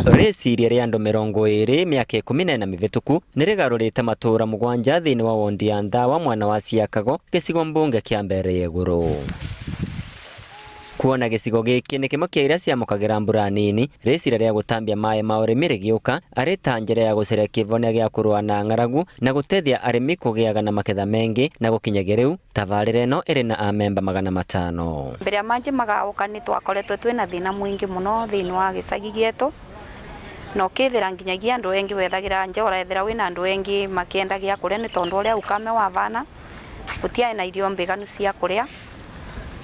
Rĩciria rĩa andũ 20 mĩaka 14 mĩhĩtũku nĩ rĩgarũrĩte matũũra 7 thĩinĩ wa wondi ya Ndawa mwana wa Siakago gĩcigo mbunge kĩa Mbere Igũrũ. Kuona gĩcigo gĩkĩ nĩ kĩmwe kĩa iria ciamũkagĩra mbura nini, rĩciria rĩa gũtambia maaĩ ma ũrĩmi rĩgĩũka arĩ ta njĩra ya gũcaria kĩvonia gĩa kũrũa na ng'aragu na gũteithia arĩmi kũgĩaga na maketha mengi na gũkinyagia rĩu tabarĩra ĩno ĩrĩ na amemba 500. Mbere ya maji magauka nĩ twakoretwo twĩna thĩna mũingĩ mũno thĩinĩ wa gĩcagi gĩetũ. No kethera nginyagia andũ engi wethagira njora ethera wĩna andũ engi makĩendagia kũrĩa nĩ tondũ ũrĩa ukame wa vana gũtiarĩ na irio mbiganu cia kũrĩa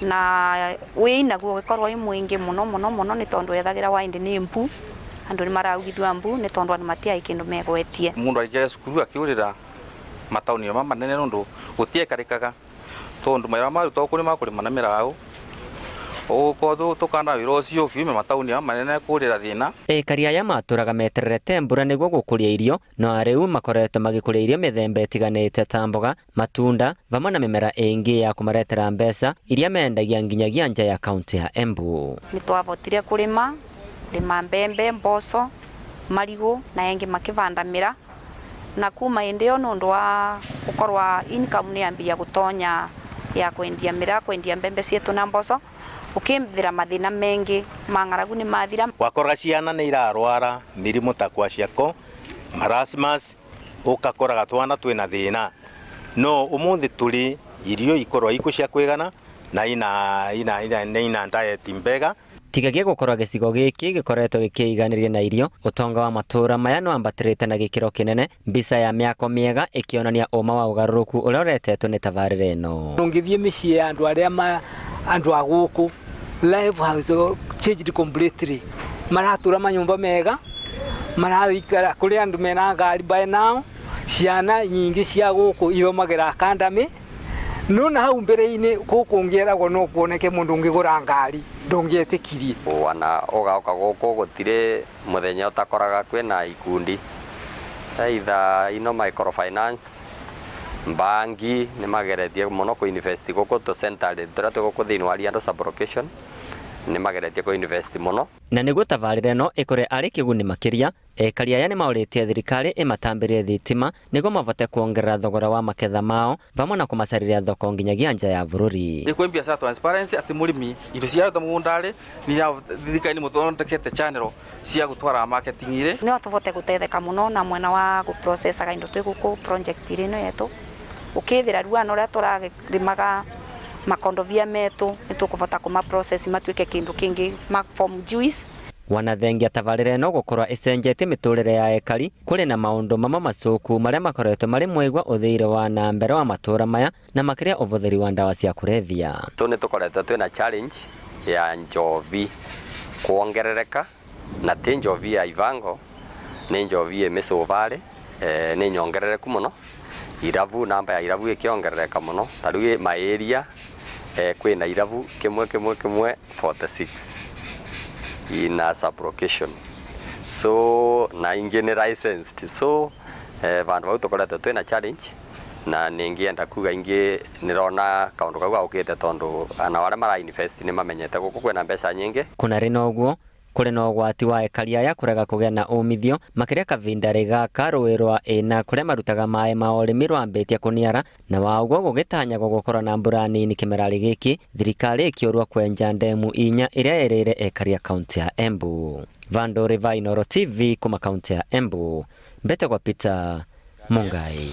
na wĩinaguo gĩkorwo wĩ mũingĩ mũno nĩ tondũ wethagira waindi nĩ mbu andũ nĩ maraugithua mbu nĩ tondũ andũ matiai kĩndũ megwetie. Mũndũ aingĩ cukuru akĩũrĩra mataũni manene nũndũ gũtiekarĩkaga tondũ mawĩra marutwo kũrĩma na mĩraũ ũkorwo tukana wĩra ũcio kiume mataũni manene kũrĩra thĩna. Aikari aya matũraga metererete mbura nĩguo gũkũria irio, no rĩu makoretwo magĩkũria irio mĩthemba ĩtiganĩte ta mboga, matunda, vamwe na mĩmera ĩngĩ ya kũmaretera mbeca iria mendagia nginyagia nja ya kaunti ya Embu. Nĩ twavotire kũrĩma mbembe, mboco, marigũ na engi makĩvandamĩra na kuma hĩndĩ ĩyo nũndũ wa gũkorwa income nĩ yambia gũtonya ya kwendia mĩra, kwendia mbembe cietũ na mboco ukimthira mathina mengi ma ng'aragu nĩ mathira. Wakoraga ciana nĩ irarwara mĩrimũ ta kwashiako, marasmus, ukakoraga twana twĩna thĩna. No ũmũthĩ tũrĩ irio ikorwo iko cia kwĩgana na ina diet mbega. Tigagia gũkorwo gĩcigo gĩkĩ gĩkoretwo gĩkĩiganĩria na irio, ũtonga wa matũũra maya no ambatĩrĩte na gĩkĩro kĩnene, mbica ya mĩako mĩega ĩkĩonania ũma wa ũgarũrũku ũrĩa ũretetwo nĩ tabarĩra ĩno. Ũngĩthiĩ mĩciĩ ya andũ arĩa andũ a gũkũ life has changed completely. Maratũra manyũmba mega, maraikara kũrĩ andũ mena ngari by now, ciana nyingĩ cia gũkũ ithomagĩra academy. No na hau mbere-inĩ gũkũ ũngĩeragwo no kuoneke mũndũ ũngĩgũra ngari ndũngĩetĩkirie. Wana ũgauka gũkũ gũtirĩ mũthenya ũtakoraga kwĩna ikundi either ino microfinance, bangi nĩ mageretie mũno ku invest gũkũ to center tũrĩa tũgũkũ thĩinĩ wa andũ sublocation nĩ mageretie ku invest mũno. Na nĩguo tabarĩra ĩno ĩkore arĩ kĩguni makĩria, aikari aya nĩ maũrĩtie thirikari ĩmatambĩrie thitima nĩguo mavote kuongerera thogora wa maketha mao vamwe na kũmacarĩria thoko nginyagia nja ya bũrũri. Nĩ kwĩ biacara transparency atĩ mũrĩmi indo ciaruta mũgũndarĩ nĩ thirikari nĩ mũthondekete channel cia gũtwara marketing irĩ. Nĩ tũvote gũtetheka mũno na mwena wa gũprocessaga indo twĩ gũkũ project ĩno yetũ. Ukithira ruano ũrĩa tũrarĩmaga makondovia metũ nĩ tũkũvota kuma process matuĩke kĩndũ kĩngĩ form juice. Wanathengia tabarĩra ĩno gũkorwo ĩcenjetie mĩtũrĩre ya ekari, kũrĩ na maũndũ mamwe macoku marĩa makoretwo marĩ mwĩgwa ũthĩire wa na mbere wa matũũra maya na makĩria ũvũthĩri wa ndawa cia kũrevia. Nĩ tũkoretwo twĩna challenge ya njovi kuongerereka na ti njovi ya ivango, nĩ njovi mĩcũvarĩ nĩ nyongerereku mũno. Iravu namba ya iravu ĩkĩongerereka mũno, ta rĩu maaĩ kwĩna iravu kĩmwe 46 ina sublocation, so na ingĩ nĩ licensed, so vandu vau tũkoretwo twĩna challenge na nĩngĩenda kuga ingĩ nĩrona kaũndũ kau gaũkĩte tondũ ana arĩa mara invest nĩ mamenyete gũkũ kwĩna mbeca nyingĩ. Kuna rĩ na ũguo kũrĩ na ũgwati wa aikari aya kũrega kũgĩa na umithio makĩria kavindarĩ gaka rũĩ rwa ĩna kũrĩa marutaga maaĩ ma ũrĩmi rwambĩtie kũniara, na wa ũguo gũgĩtanyagwo gũkorwo na mbura nini kĩmerarĩ gĩkĩ, thirikari ĩkĩũrwa kwenja ndemu 4 ĩrĩa ĩrĩire aikari a kaunti ya Embu. Vandũrĩ va Inooro TV kuma kaunti ya Embu, mbete kwa Peter Mungai.